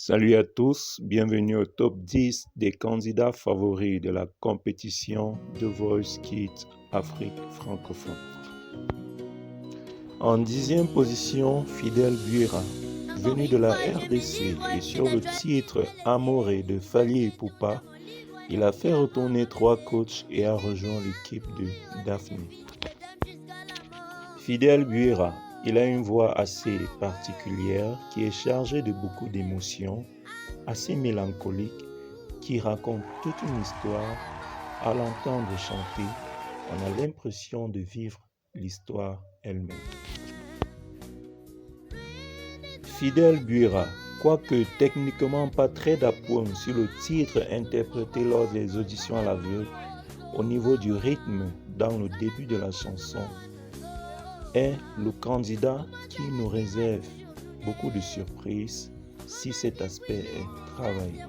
Salut à tous, bienvenue au top 10 des candidats favoris de la compétition The Voice Kids Afrique francophone. En 10e position, Fidel Buira, venu de la RDC et sur le titre Amoré de Fally Ipupa, il a fait retourner 3 coachs et a rejoint l'équipe de Daphné. Fidel Buira, il a une voix assez particulière qui est chargée de beaucoup d'émotions, assez mélancolique, qui raconte toute une histoire. À l'entendre chanter, on a l'impression de vivre l'histoire elle-même. Fidel Buira, quoique techniquement pas très d'appoint sur le titre interprété lors des auditions à l'aveugle, au niveau du rythme dans le début de la chanson, est le candidat qui nous réserve beaucoup de surprises si cet aspect est travaillé.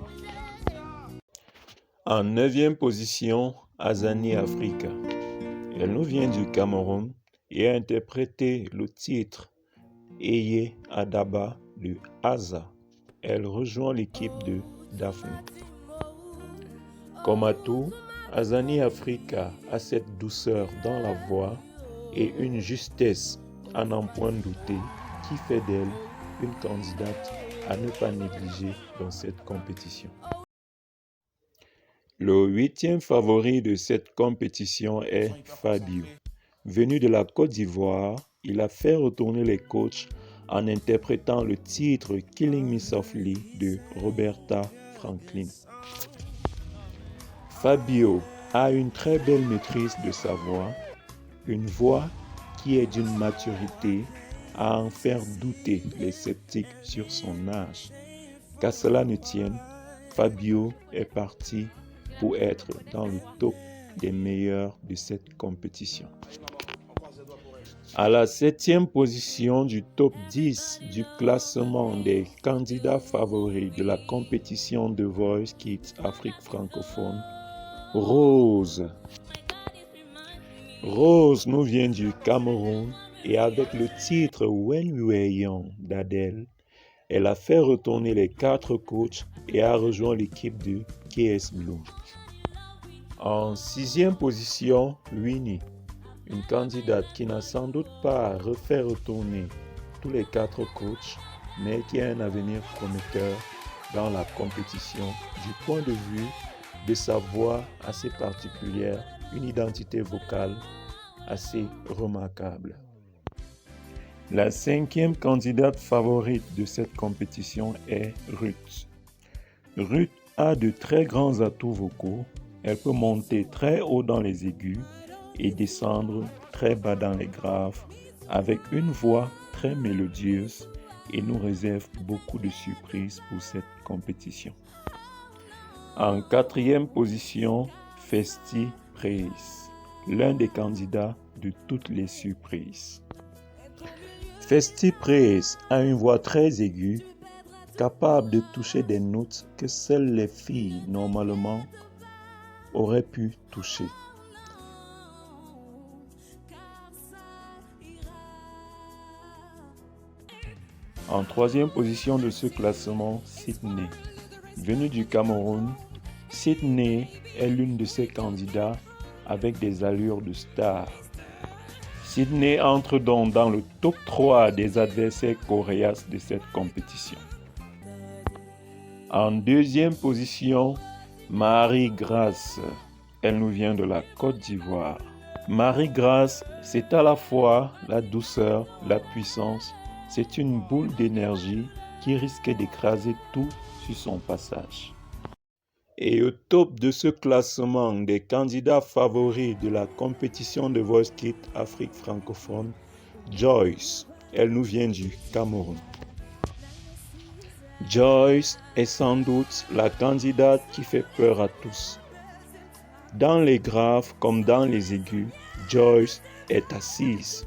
En 9e position, Azani Africa. Elle nous vient du Cameroun et a interprété le titre Eye Adaba de Aza. Elle rejoint l'équipe de Daphné. Comme à tout, Azani Africa a cette douceur dans la voix et une justesse à n'en point douter qui fait d'elle une candidate à ne pas négliger dans cette compétition. Le 8e favori de cette compétition est Fabio. Venu de la Côte d'Ivoire, il a fait retourner les coachs en interprétant le titre Killing Me Softly de Roberta Franklin. Fabio a une très belle maîtrise de sa voix, une voix qui est d'une maturité à en faire douter les sceptiques sur son âge. Qu'à cela ne tienne, Fabio est parti pour être dans le top des meilleurs de cette compétition. À la 7e position du top 10 du classement des candidats favoris de la compétition The Voice Kids Afrique francophone, Rose. Rose nous vient du Cameroun et avec le titre When We Were Young d'Adèle, elle a fait retourner les 4 coachs et a rejoint l'équipe de KS Bloom. En 6e position, Winnie, une candidate qui n'a sans doute pas refait retourner tous les 4 coachs, mais qui a un avenir prometteur dans la compétition du point de vue de sa voix assez particulière, une identité vocale assez remarquable. La 5e candidate favorite de cette compétition est Ruth. Ruth a de très grands atouts vocaux. Elle peut monter très haut dans les aigus et descendre très bas dans les graves avec une voix très mélodieuse et nous réserve beaucoup de surprises pour cette compétition. En 4e position, Festi Praise, l'un des candidats de toutes les surprises. Festi Praise a une voix très aiguë, capable de toucher des notes que seules les filles normalement auraient pu toucher. En 3e position de ce classement, Sydney. Venu du Cameroun, Sydney est l'une de ces candidats avec des allures de star. Sydney entre donc dans le top 3 des adversaires coriaces de cette compétition. En 2e position, Marie-Grâce. Elle nous vient de la Côte d'Ivoire. Marie-Grâce, c'est à la fois la douceur, la puissance. C'est une boule d'énergie qui risque d'écraser tout sur son passage. Et au top de ce classement des candidats favoris de la compétition de Voice Kids Afrique francophone, Joyce. Elle nous vient du Cameroun. Joyce est sans doute la candidate qui fait peur à tous. Dans les graves comme dans les aigus, Joyce est assise.